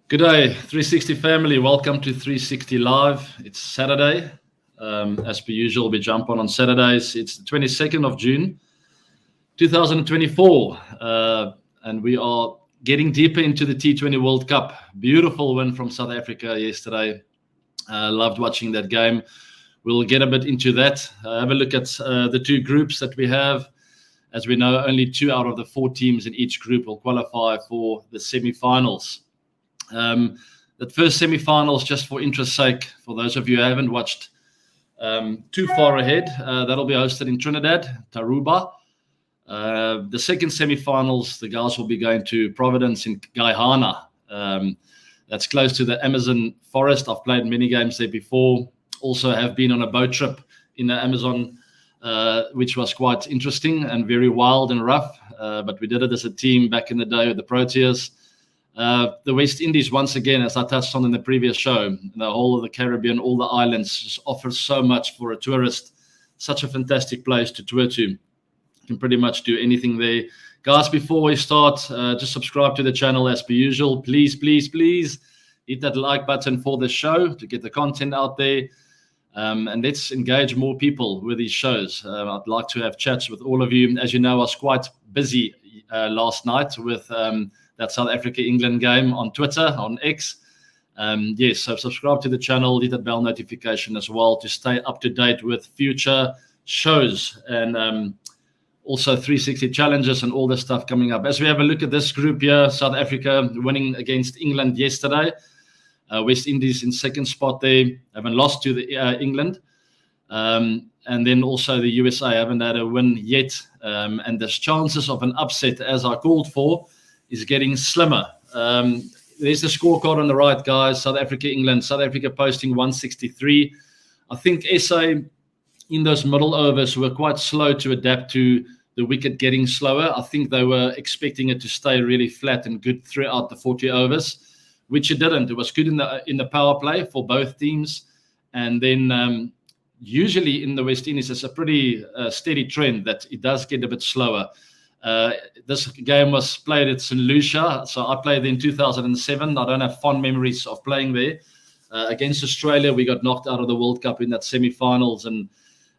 Good day, 360 family. Welcome to 360 Live. It's Saturday. As per usual, we jump on Saturdays. It's the 22nd of June, 2024. And we are getting deeper into the T20 World Cup. Beautiful win from South Africa yesterday. Loved watching that game. We'll get a bit into that. Have a look at the two groups that we have. As we know, only 2 out of the 4 teams in each group will qualify for the semi-finals. That first semi-finals, just for interest's sake, for those of you who haven't watched too far ahead, that'll be hosted in Trinidad, Tarouba. The second semi-finals, the guys will be going to Providence in Guyana. That's close to the Amazon forest. I've played many games there before. Also have been on a boat trip in the Amazon, which was quite interesting and very wild and rough. But we did it as a team back in the day with the Proteas. The West Indies, once again, as I touched on in the previous show, the whole of the Caribbean, all the islands, just offers so much for a tourist. Such a fantastic place to tour to. You can pretty much do anything there. Guys, before we start, just subscribe to the channel as per usual. Please, please, please hit that like button for the show to get the content out there. And let's engage more people with these shows. I'd like to have chats with all of you. As you know, I was quite busy last night with that South Africa-England game on Twitter, on X. Yes, so subscribe to the channel, hit that bell notification as well to stay up to date with future shows and also 360 challenges and all this stuff coming up. As we have a look at this group here, South Africa winning against England yesterday. West Indies in second spot there, haven't lost to the England. And then also the USA haven't had a win yet. And there's chances of an upset, as I called for, is getting slimmer. There's the scorecard on the right, guys. South Africa, England. South Africa posting 163. I think SA in those middle overs were quite slow to adapt to the wicket getting slower. I think they were expecting it to stay really flat and good throughout the 40 overs, which it didn't. It was good in the power play for both teams. And then usually in the West Indies, it's a pretty steady trend that it does get a bit slower. This game was played at St. Lucia, so I played there in 2007. I don't have fond memories of playing there. Against Australia, we got knocked out of the World Cup in that semi-finals, and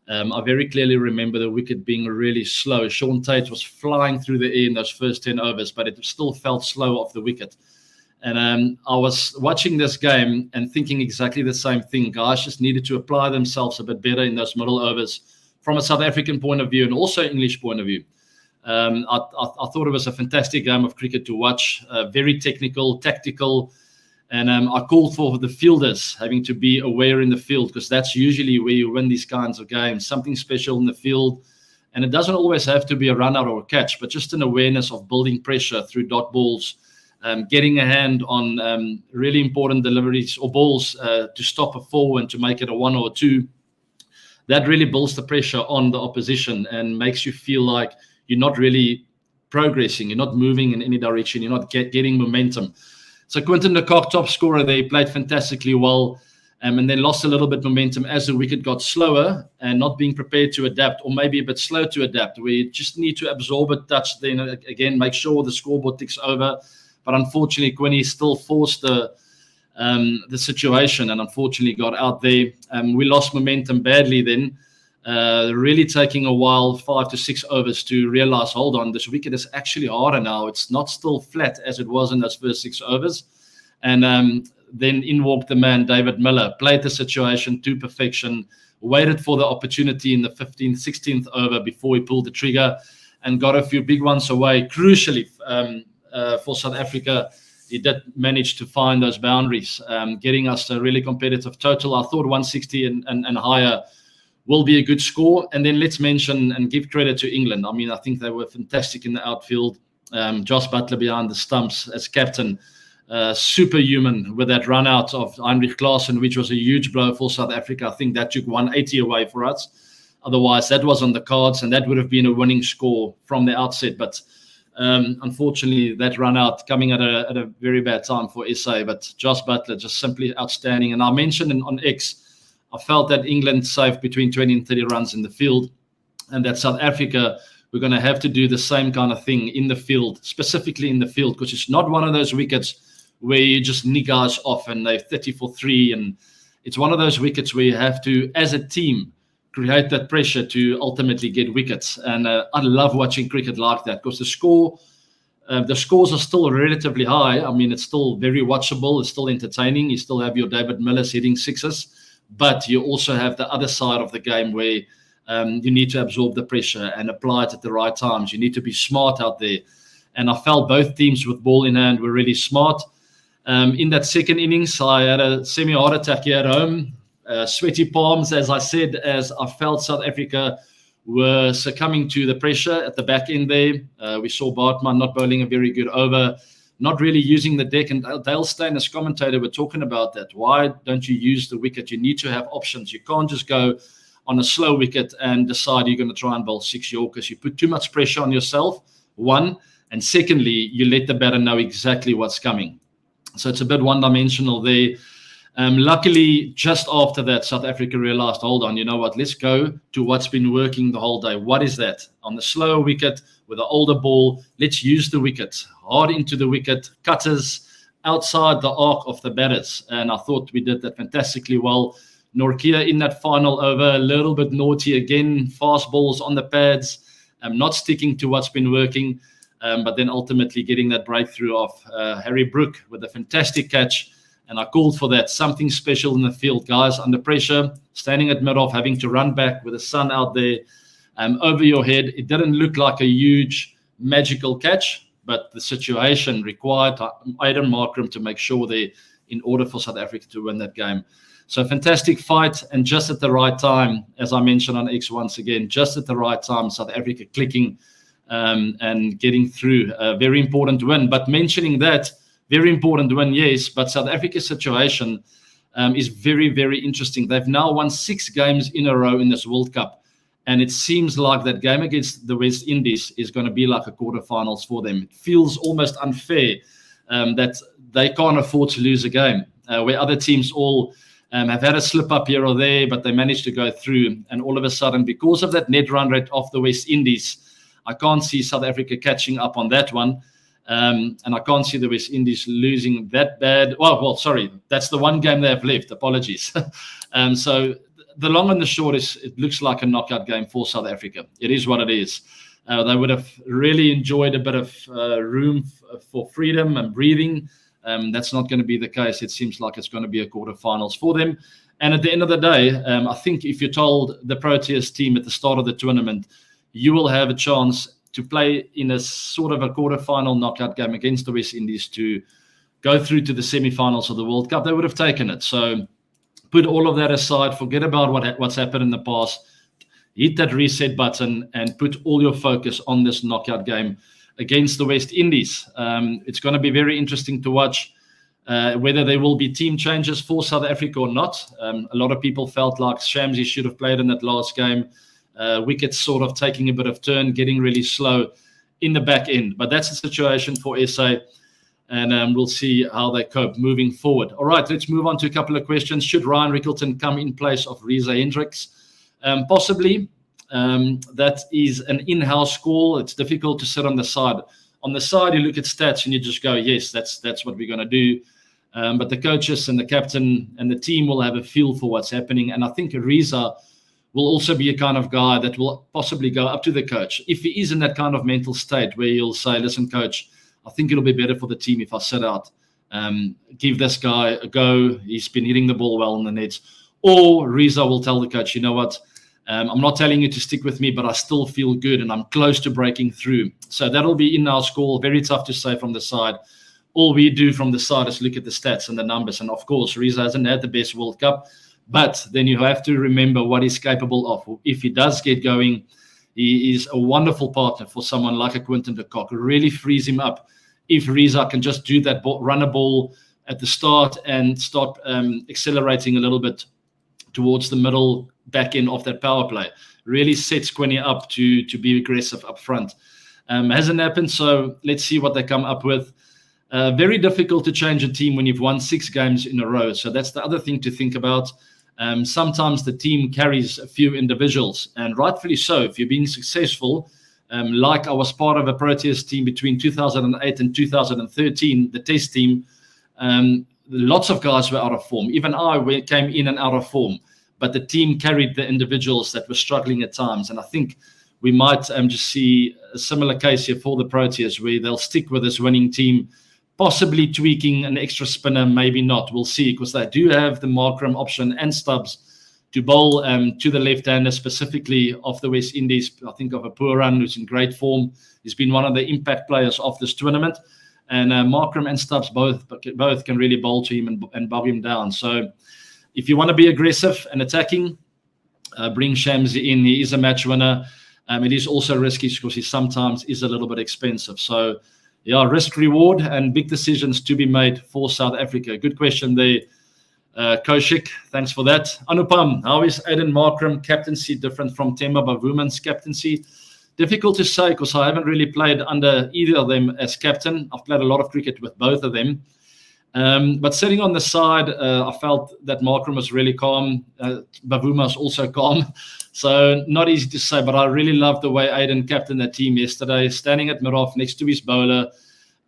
I very clearly remember the wicket being really slow. Sean Tate was flying through the air in those first 10 overs, but it still felt slow off the wicket. And I was watching this game and thinking exactly the same thing. Guys just needed to apply themselves a bit better in those middle overs from a South African point of view and also English point of view. I thought it was a fantastic game of cricket to watch, very technical, tactical, and I called for the fielders having to be aware in the field because that's usually where you win these kinds of games, something special in the field. And it doesn't always have to be a run out or a catch, but just an awareness of building pressure through dot balls, getting a hand on really important deliveries or balls to stop a 4 and to make it a 1 or a 2. That really builds the pressure on the opposition and makes you feel like you're not really progressing. You're not moving in any direction. You're not getting momentum. So Quinton de Kock, top scorer there, played fantastically well and then lost a little bit momentum as the wicket got slower and not being prepared to adapt, or maybe a bit slow to adapt. We just need to absorb a touch, then again, make sure the scoreboard ticks over. But unfortunately, Quinny still forced the situation and unfortunately got out there. We lost momentum badly then. Really taking a while, 5 to 6 overs to realize, hold on, this wicket is actually harder now. It's not still flat as it was in those first 6 overs. And then in walked the man, David Miller, played the situation to perfection, waited for the opportunity in the 15th, 16th over before he pulled the trigger and got a few big ones away. Crucially for South Africa, he did manage to find those boundaries, getting us a really competitive total. I thought 160 and higher will be a good score. And then let's mention and give credit to England. I mean, I think they were fantastic in the outfield. Josh Buttler behind the stumps as captain, superhuman with that run out of Heinrich Klaasen, which was a huge blow for South Africa. I think that took 180 away for us. Otherwise, that was on the cards and that would have been a winning score from the outset. But unfortunately, that run out coming at a very bad time for SA. But Josh Buttler just simply outstanding. And I mentioned on X, I felt that England saved between 20 and 30 runs in the field and that South Africa we're going to have to do the same kind of thing in the field, specifically in the field, because it's not one of those wickets where you just nick guys off and they're 30 for 3. And it's one of those wickets where you have to, as a team, create that pressure to ultimately get wickets. And I love watching cricket like that, because the scores are still relatively high. I mean, it's still very watchable. It's still entertaining. You still have your David Millers hitting sixes, but you also have the other side of the game where you need to absorb the pressure and apply it at the right times. You need to be smart out there. And I felt both teams with ball in hand were really smart. In that second innings, I had a semi-heart attack here at home. Sweaty palms, as I said, as I felt South Africa were succumbing to the pressure at the back end there. We saw Bartman not bowling a very good over, not really using the deck. And Dale Steyn, as commentator, were talking about that. Why don't you use the wicket? You need to have options. You can't just go on a slow wicket and decide you're going to try and bowl 6 Yorkers. You put too much pressure on yourself, one. And secondly, you let the batter know exactly what's coming. So it's a bit one-dimensional there. Luckily, just after that, South Africa realized, hold on, you know what, let's go to what's been working the whole day. What is that? On the slower wicket with the older ball, let's use the wicket. Hard into the wicket, cutters outside the arc of the batters. And I thought we did that fantastically well. Nortje in that final over, a little bit naughty again, fast balls on the pads, not sticking to what's been working, but then ultimately getting that breakthrough of Harry Brook with a fantastic catch. And I called for that, something special in the field, guys, under pressure, standing at mid-off, having to run back with the sun out there over your head. It didn't look like a huge magical catch, but the situation required Aidan Markram to make sure they, in order for South Africa to win that game. So fantastic fight, and just at the right time, as I mentioned on X once again, just at the right time, South Africa clicking and getting through. A very important win. But mentioning that, very important win, yes, but South Africa's situation is very, very interesting. They've now won 6 games in a row in this World Cup, and it seems like that game against the West Indies is going to be like a quarterfinals for them. It feels almost unfair that they can't afford to lose a game, where other teams all have had a slip up here or there, but they managed to go through. And all of a sudden, because of that net run rate of the West Indies, I can't see South Africa catching up on that one. And I can't see the West Indies losing that bad. Well, sorry, that's the one game they have left. Apologies. So the long and the short is, it looks like a knockout game for South Africa. It is what it is. They would have really enjoyed a bit of room for freedom and breathing. That's not going to be the case. It seems like it's going to be a quarterfinals for them. And at the end of the day, I think if you told the Proteas team at the start of the tournament, you will have a chance to play in a sort of a quarterfinal knockout game against the West Indies to go through to the semi-finals of the World Cup, they would have taken it. So put all of that aside, forget about what's happened in the past, hit that reset button and put all your focus on this knockout game against the West Indies. It's going to be very interesting to watch whether there will be team changes for South Africa or not. A lot of people felt like Shamsi should have played in that last game. Wickets sort of taking a bit of turn, getting really slow in the back end. But that's the situation for SA, and we'll see how they cope moving forward. All right, let's move on to a couple of questions. Should Ryan Rickleton come in place of Reza Hendricks? Possibly. That is an in-house call. It's difficult to sit on the side. On the side, you look at stats and you just go, yes, that's what we're going to do. But the coaches and the captain and the team will have a feel for what's happening. And I think Reza will also be a kind of guy that will possibly go up to the coach. If he is in that kind of mental state where he'll say, listen, coach, I think it'll be better for the team if I sit out. Give this guy a go. He's been hitting the ball well in the nets. Or Reza will tell the coach, you know what, I'm not telling you to stick with me, but I still feel good and I'm close to breaking through. So that'll be in our school. Very tough to say from the side. All we do from the side is look at the stats and the numbers. And of course, Reza hasn't had the best World Cup. But then you have to remember what he's capable of. If he does get going, he is a wonderful partner for someone like a Quinton de Kock. It really frees him up. If Reza can just do that, run a ball at the start and start accelerating a little bit towards the middle back end of that power play, really sets Quinny up to be aggressive up front. Hasn't happened, so let's see what they come up with. Very difficult to change a team when you've won 6 games in a row. So that's the other thing to think about. Sometimes the team carries a few individuals, and rightfully so. If you're being successful, like I was part of a Proteas team between 2008 and 2013, the test team, Lots of guys were out of form. Even I came in and out of form, but the team carried the individuals that were struggling at times. And I think we might just see a similar case here for the Proteas, where they'll stick with this winning team, possibly tweaking an extra spinner, maybe not. We'll see, because they do have the Markram option and Stubbs to bowl to the left-hander, specifically of the West Indies. I think of a Pooran, who's in great form. He's been one of the impact players of this tournament. And Markram and Stubbs both can really bowl to him and bog him down. So if you want to be aggressive and attacking, bring Shamsi in. He is a match winner. It is also risky because he sometimes is a little bit expensive. So, yeah, risk-reward and big decisions to be made for South Africa. Good question there, Kaushik. Thanks for that. Anupam, how is Aiden Markram captaincy different from Themba Bavuman's captaincy? Difficult to say, because I haven't really played under either of them as captain. I've played a lot of cricket with both of them. But sitting on the side, I felt that Markram was really calm. Bavuma was also calm. So not easy to say, but I really loved the way Aiden captained the team yesterday, standing at mid-off next to his bowler.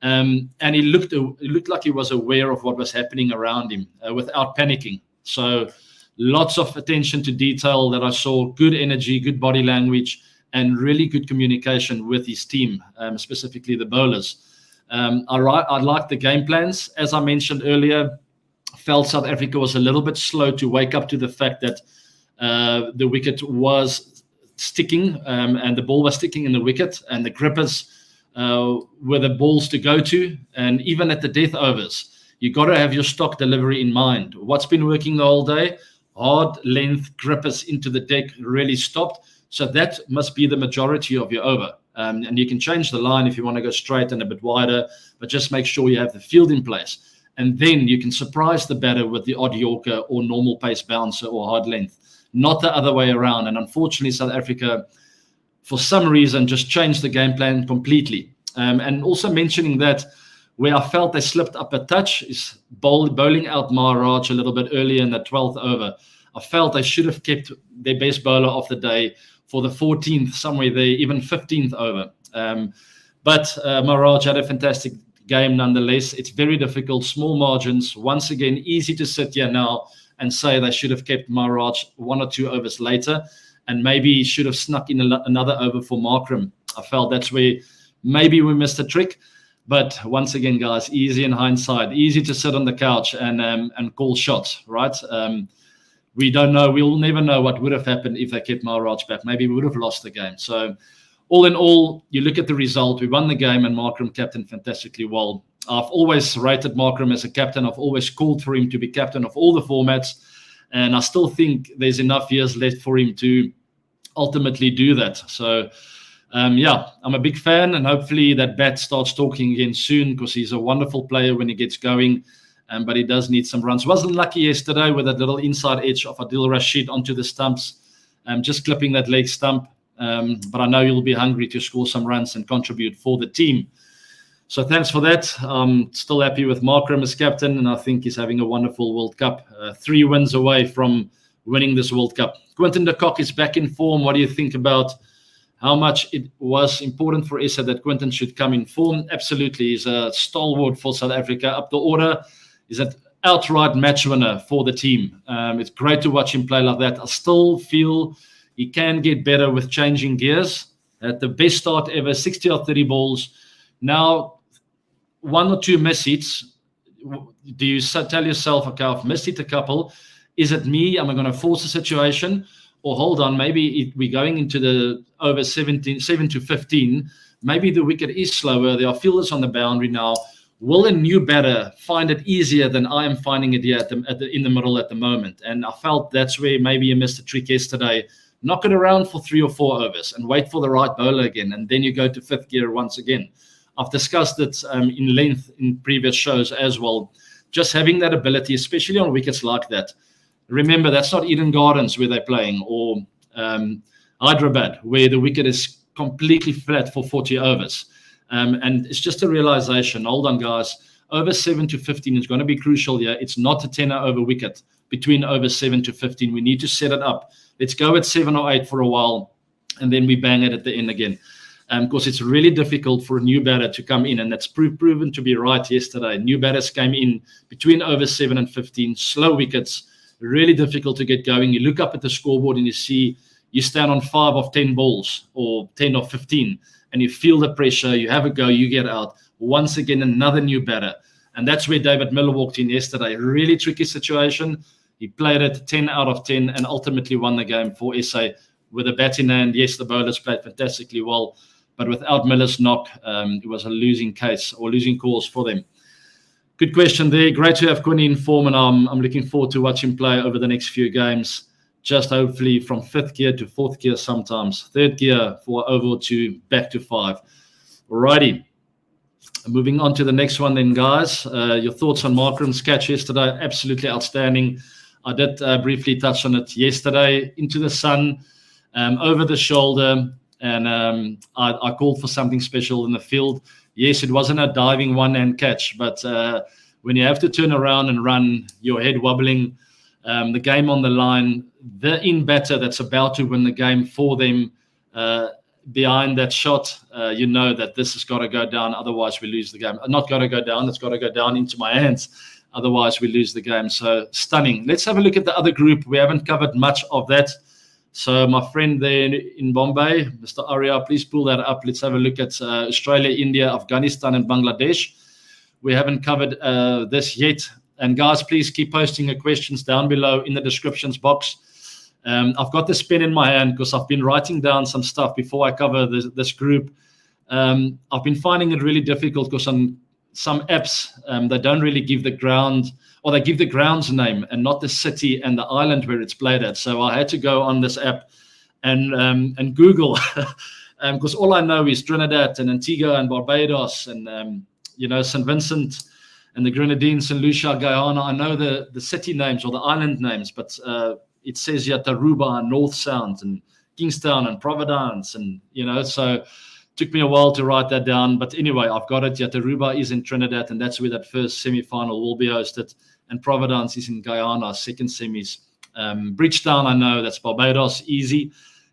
And he looked like he was aware of what was happening around him without panicking. So lots of attention to detail that I saw, good energy, good body language, and really good communication with his team, specifically the bowlers. I liked the game plans. As I mentioned earlier, felt South Africa was a little bit slow to wake up to the fact that the wicket was sticking and the ball was sticking in the wicket, and the grippers were the balls to go to. And even at the death overs, you got to have your stock delivery in mind. What's been working the whole day? Hard length grippers into the deck really stopped. So that must be the majority of your over. And you can change the line if you want to go straight and a bit wider, but just make sure you have the field in place. And then you can surprise the batter with the odd Yorker or normal pace bouncer or hard length, not the other way around. And unfortunately, South Africa, for some reason, just changed the game plan completely. And also mentioning that, where I felt they slipped up a touch is bowling out Maharaj a little bit earlier in the 12th over. I felt they should have kept their best bowler of the day for the 14th, somewhere there, even 15th over. But Maharaj had a fantastic game nonetheless. It's very difficult, small margins. Once again, easy to sit here now and say they should have kept Maharaj 1 or 2 overs later, and maybe should have snuck in another over for Markram. I felt that's where maybe we missed a trick. But once again, guys, easy in hindsight. Easy to sit on the couch and call shots, right? We don't know. We'll never know what would have happened if they kept Maharaj back. Maybe we would have lost the game. So all in all, you look at the result. We won the game, and Markram captained fantastically well. I've always rated Markram as a captain. I've always called for him to be captain of all the formats. And I still think there's enough years left for him to ultimately do that. So, yeah, I'm a big fan. And hopefully that bat starts talking again soon, because he's a wonderful player when he gets going. But he does need some runs. Wasn't lucky yesterday with that little inside edge of Adil Rashid onto the stumps, just clipping that leg stump. But I know he'll be hungry to score some runs and contribute for the team. So thanks for that. I'm still happy with Markram as captain, and I think he's having a wonderful World Cup. 3 wins away from winning this World Cup. Quinton de Kock is back in form. What do you think about how much it was important for SA that Quinton should come in form? Absolutely. He's a stalwart for South Africa. Up the order. He's an outright match winner for the team. It's great to watch him play like that. I still feel he can get better with changing gears. At the best start ever, 60 or 30 balls. Now, 1 or 2 miss hits. Do you tell yourself, okay, I've missed it a couple. Is it me? Am I going to force a situation? Or hold on, maybe we're going into the over 7 to 15. Maybe the wicket is slower. There are fielders on the boundary now. Will a new batter find it easier than I am finding it here in the middle at the moment? And I felt that's where maybe you missed a trick yesterday. Knock it around for 3 or 4 overs and wait for the right bowler again. And then you go to 5th gear once again. I've discussed it in length in previous shows as well. Just having that ability, especially on wickets like that. Remember, that's not Eden Gardens where they're playing, or Hyderabad, where the wicket is completely flat for 40 overs. And it's just a realization. Hold on, guys. Over 7 to 15 is going to be crucial here. It's not a 10 over wicket between over 7 to 15. We need to set it up. Let's go at 7 or 8 for a while, and then we bang it at the end again. because it's really difficult for a new batter to come in, and that's proven to be right yesterday. New batters came in between over 7 and 15, slow wickets, really difficult to get going. You look up at the scoreboard and you see you stand on 5 of 10 balls or 10 of 15, and you feel the pressure, you have a go, you get out. Once again, another new batter. And that's where David Miller walked in yesterday. Really tricky situation. He played it 10 out of 10 and ultimately won the game for SA with a bat in hand. Yes, the bowlers played fantastically well, but without Miller's knock, it was a losing case or losing cause for them. Good question there. Great to have Quinny in form, and I'm looking forward to watch him play over the next few games. Just hopefully from 5th gear to 4th gear sometimes. 3rd gear for over to back to 5. Alrighty. Moving on to the next one then, guys. Your thoughts on Markram's catch yesterday? Absolutely outstanding. I did briefly touch on it yesterday. Into the sun, over the shoulder, and I called for something special in the field. Yes, it wasn't a diving one-hand catch, but when you have to turn around and run, your head wobbling, the game on the line, the in-batter that's about to win the game for them, behind that shot, you know that this has got to go down, otherwise we lose the game. Not got to go down, it's got to go down into my hands, otherwise we lose the game. So stunning. Let's have a look at the other group. We haven't covered much of that. So my friend there in Bombay, Mr. Arya, please pull that up. Let's have a look at Australia, India, Afghanistan, and Bangladesh. We haven't covered this yet. And guys, please keep posting your questions down below in the descriptions box. I've got this pen in my hand because I've been writing down some stuff before I cover this group. I've been finding it really difficult because on some apps, they don't really give the ground, or they give the ground's name and not the city and the island where it's played at. So I had to go on this app and Google, because all I know is Trinidad and Antigua and Barbados and St. Vincent and the Grenadines and Lucia, Guyana. I know the city names or the island names, but it says here Taruba and North Sound and Kingstown and Providence, and so it took me a while to write that down. But anyway, I've got it. Taruba is in Trinidad, and that's where that first semi-final will be hosted. And Providence is in Guyana, second semis. Bridgetown, I know, that's Barbados, easy.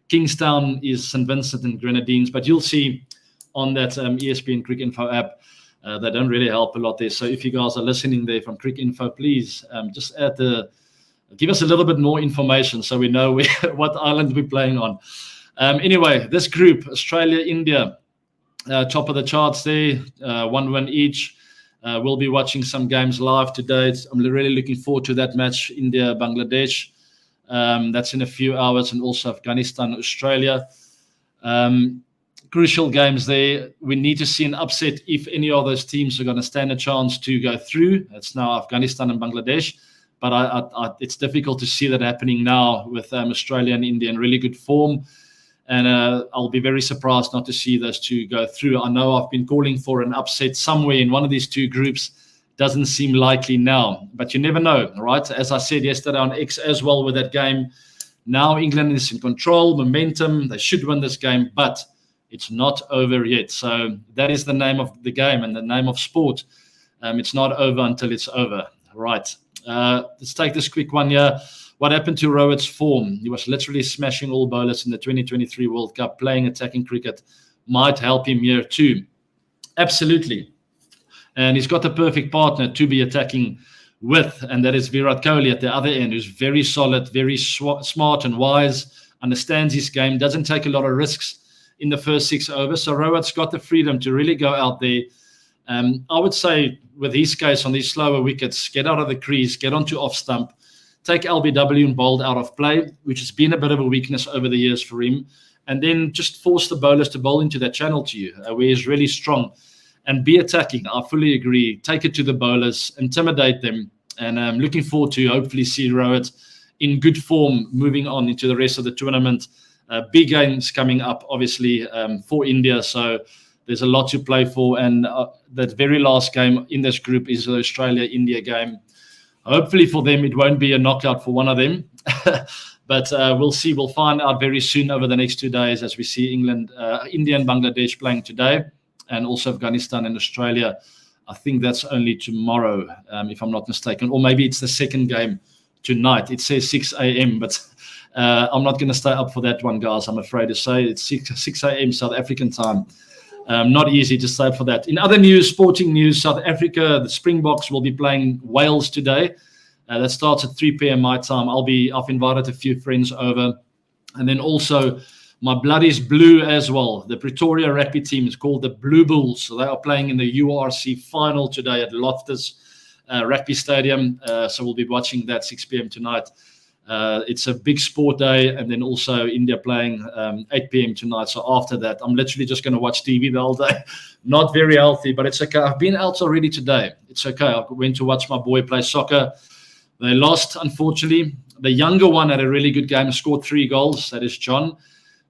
Kingstown is St. Vincent and Grenadines, but you'll see on that ESPN Crick Info app, they don't really help a lot there. So if you guys are listening there from Crick Info, please just give us a little bit more information so we know what island we're playing on. Anyway, this group, Australia, India, top of the charts there, 1 win each. We'll be watching some games live today. I'm really looking forward to that match, India, Bangladesh. That's in a few hours, and also Afghanistan, Australia. Crucial games there. We need to see an upset if any of those teams are going to stand a chance to go through. It's now Afghanistan and Bangladesh. But it's difficult to see that happening now with Australia and India in really good form. And I'll be very surprised not to see those two go through. I know I've been calling for an upset somewhere in one of these two groups. Doesn't seem likely now, but you never know, right? As I said yesterday on X as well with that game, now England is in control, momentum. They should win this game, but it's not over yet. So that is the name of the game and the name of sport. It's not over until it's over, right? Let's take this quick one here. What happened to Rohit's form? He was literally smashing all bowlers in the 2023 World Cup. Playing attacking cricket might help him here too. Absolutely. And he's got the perfect partner to be attacking with, and that is Virat Kohli at the other end, who's very solid, very smart and wise, understands his game, doesn't take a lot of risks in the first 6 overs. So Rohit's got the freedom to really go out there. I would say with his case on these slower wickets, get out of the crease, get onto off stump, take LBW and bowled out of play, which has been a bit of a weakness over the years for him, and then just force the bowlers to bowl into that channel to you, where he's really strong, and be attacking. I fully agree. Take it to the bowlers, intimidate them, and I'm looking forward to hopefully see Rohit in good form moving on into the rest of the tournament. Big games coming up, obviously, for India, so there's a lot to play for, and that very last game in this group is the Australia-India game. Hopefully for them, it won't be a knockout for one of them, but we'll see. We'll find out very soon over the next 2 days as we see England, India and Bangladesh playing today, and also Afghanistan and Australia. I think that's only tomorrow, if I'm not mistaken, or maybe it's the second game tonight. It says 6 a.m., but I'm not going to stay up for that one, guys. I'm afraid to say it's 6 a.m. South African time. Not easy to stay up for that. In other news, sporting news, South Africa, the Springboks will be playing Wales today. That starts at 3 p.m. my time. I've invited a few friends over. And then also my blood is blue as well. The Pretoria rugby team is called the Blue Bulls. So they are playing in the URC final today at Loftus Rugby Stadium. So we'll be watching that 6 p.m. tonight. It's a big sport day. And then also India playing 8 p.m. tonight. So after that, I'm literally just going to watch TV the whole day. Not very healthy, but it's okay. I've been out already today. It's okay. I went to watch my boy play soccer. They lost, unfortunately. The younger one had a really good game, scored 3 goals. That is John.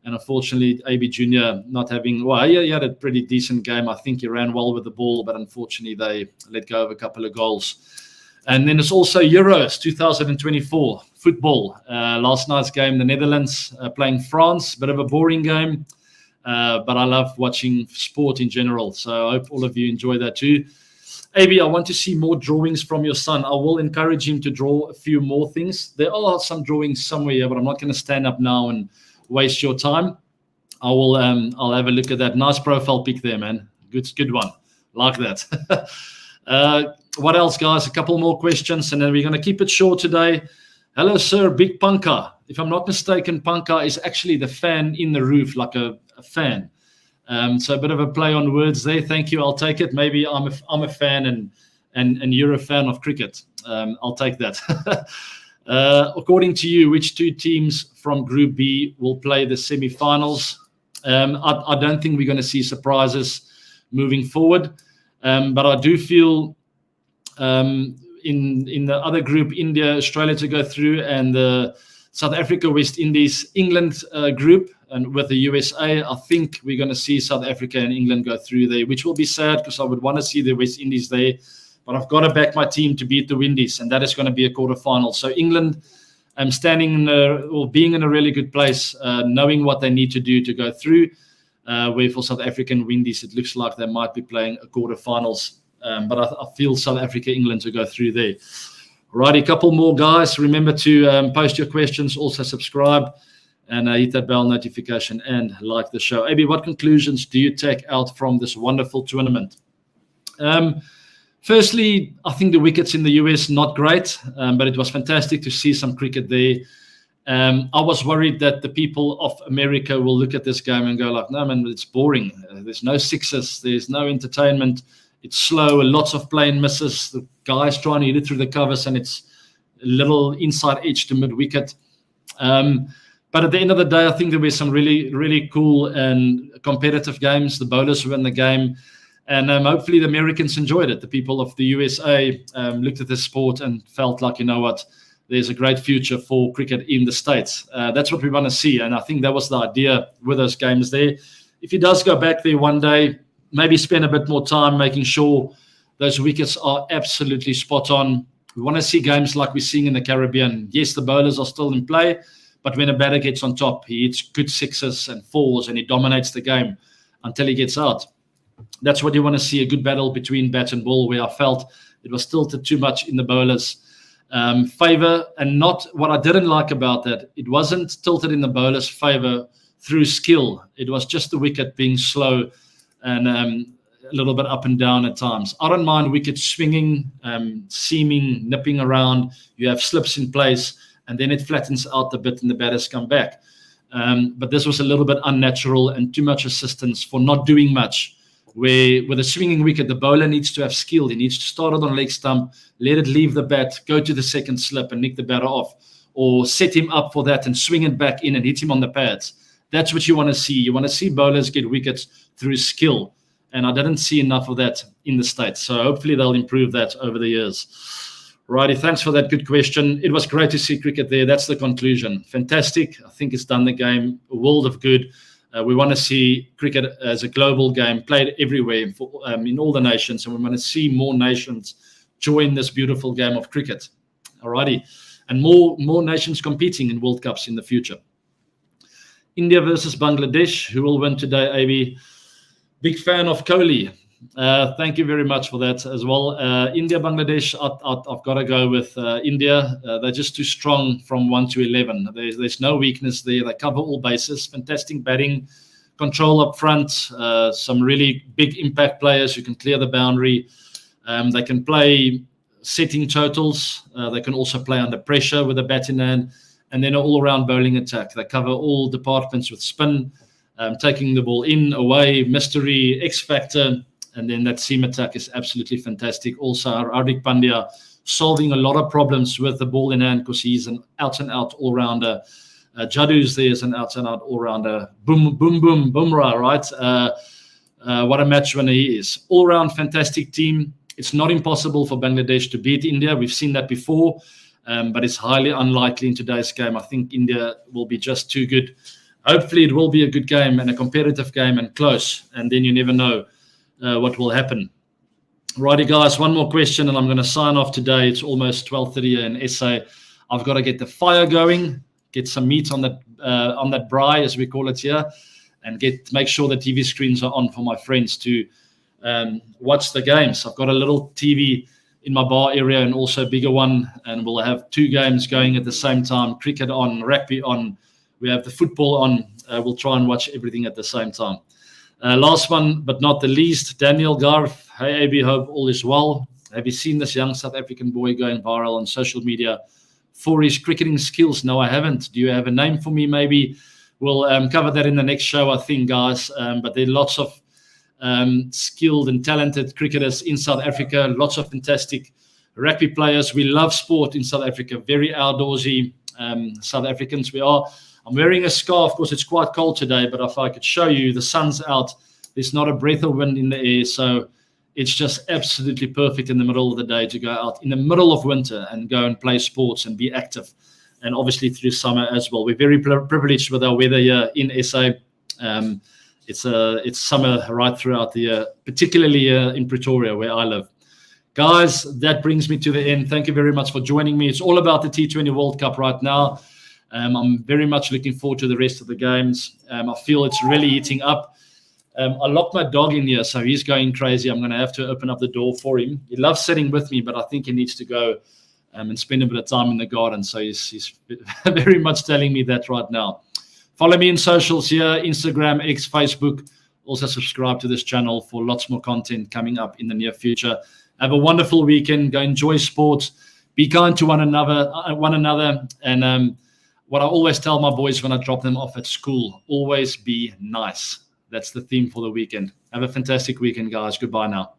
And unfortunately, AB Junior not having, he had a pretty decent game. I think he ran well with the ball, but unfortunately, they let go of a couple of goals. And then it's also Euros 2024 football. Last night's game, the Netherlands playing France. Bit of a boring game, but I love watching sport in general. So I hope all of you enjoy that too. AB, I want to see more drawings from your son. I will encourage him to draw a few more things. There are some drawings somewhere here, but I'm not going to stand up now and waste your time. I'll have a look at that. Nice profile pic there, man. Good one. Like that. What else, guys? A couple more questions, and then we're going to keep it short today. Hello, sir. Big Punka. If I'm not mistaken, Punka is actually the fan in the roof, like a fan. So a bit of a play on words there. Thank you. I'll take it. Maybe I'm a fan and you're a fan of cricket. I'll take that. According to you, which 2 teams from Group B will play the semi-finals? I don't think we're going to see surprises moving forward. But I do feel in the other group, India, Australia to go through, and the South Africa, West Indies, England group, and with the USA, I think we're going to see South Africa and England go through there, which will be sad because I would want to see the West Indies there. But I've got to back my team to beat the Windies, and that is going to be a quarterfinal. So England, being in a really good place, knowing what they need to do to go through. Where for South African Windies, it looks like they might be playing a quarterfinals. But I feel South Africa, England to go through there. Right, a couple more, guys. Remember to post your questions, also subscribe, and hit that bell notification and like the show. AB, what conclusions do you take out from this wonderful tournament? Firstly, I think the wickets in the US, not great, but it was fantastic to see some cricket there. I was worried that the people of America will look at this game and go like, no, man, it's boring. There's no sixes. There's no entertainment. It's slow. Lots of plain misses. The guys trying to hit it through the covers, and it's a little inside edge to mid-wicket. But at the end of the day, I think there were some really, really cool and competitive games. The bowlers won the game. And hopefully the Americans enjoyed it. The people of the USA looked at this sport and felt like, you know what, there's a great future for cricket in the States. That's what we want to see. And I think that was the idea with those games there. If he does go back there one day, maybe spend a bit more time making sure those wickets are absolutely spot on. We want to see games like we're seeing in the Caribbean. Yes, the bowlers are still in play, but when a batter gets on top, he hits good sixes and fours and he dominates the game until he gets out. That's what you want to see, a good battle between bat and ball, where I felt it was tilted too much in the bowlers' favor. And not what I didn't like about that, it wasn't tilted in the bowlers' favor through skill. It was just the wicket being slow and a little bit up and down at times. I don't mind wickets swinging, seaming, nipping around. You have slips in place, and then it flattens out a bit and the batters come back. But this was a little bit unnatural and too much assistance for not doing much. Where with a swinging wicket, the bowler needs to have skill. He needs to start it on leg stump, let it leave the bat, go to the second slip and nick the batter off, or set him up for that and swing it back in and hit him on the pads. That's what you want to see. You want to see bowlers get wickets through skill. And I didn't see enough of that in the States. So hopefully they'll improve that over the years. Righty, thanks for that good question. It was great to see cricket there. That's the conclusion. Fantastic. I think it's done the game a world of good. We want to see cricket as a global game played everywhere in all the nations, and we want to see more nations join this beautiful game of cricket. Alrighty, and more nations competing in World Cups in the future. India versus Bangladesh. Who will win today, AB? Big fan of Kohli. Thank you very much for that as well. India, Bangladesh, I've got to go with India. They're just too strong from 1 to 11. There's no weakness there. They cover all bases. Fantastic batting, control up front, some really big impact players who can clear the boundary. They can play setting totals. They can also play under pressure with a bat in hand. And then an all-around bowling attack. They cover all departments with spin, taking the ball in, away, mystery, X-factor. And then that seam attack is absolutely fantastic. Also, Hardik Pandya solving a lot of problems with the ball in hand because he's an out-and-out all-rounder. Jadu's there is an out-and-out all-rounder. Boom, boom, boom, Bumrah, right? What a match winner he is. All-round fantastic team. It's not impossible for Bangladesh to beat India. We've seen that before, but it's highly unlikely in today's game. I think India will be just too good. Hopefully, it will be a good game and a competitive game and close. And then you never know what will happen. Righty, guys, one more question, and I'm going to sign off today. It's almost 12:30 in SA. I've got to get the fire going, get some meat on that braai, as we call it here, and make sure the TV screens are on for my friends to watch the games. I've got a little TV in my bar area and also a bigger one, and we'll have 2 games going at the same time, cricket on, rugby on, we have the football on. We'll try and watch everything at the same time. Last one, but not the least, Daniel Garth. Hey, AB, hope all is well. Have you seen this young South African boy going viral on social media for his cricketing skills? No, I haven't. Do you have a name for me? Maybe we'll cover that in the next show, I think, guys. But there are lots of skilled and talented cricketers in South Africa, lots of fantastic rugby players. We love sport in South Africa, very outdoorsy South Africans we are. I'm wearing a scarf because it's quite cold today, but if I could show you, the sun's out. There's not a breath of wind in the air, so it's just absolutely perfect in the middle of the day to go out in the middle of winter and go and play sports and be active, and obviously through summer as well. We're very privileged with our weather here in SA. It's summer right throughout the year, particularly in Pretoria, where I live. Guys, that brings me to the end. Thank you very much for joining me. It's all about the T20 World Cup right now. I'm very much looking forward to the rest of the games. I feel it's really heating up. I locked my dog in here, so he's going crazy. I'm going to have to open up the door for him. He loves sitting with me, but I think he needs to go and spend a bit of time in the garden. So he's very much telling me that right now. Follow me in socials here, Instagram, X, Facebook. Also subscribe to this channel for lots more content coming up in the near future. Have a wonderful weekend. Go enjoy sports. Be kind to one another. And what I always tell my boys when I drop them off at school, always be nice. That's the theme for the weekend. Have a fantastic weekend, guys. Goodbye now.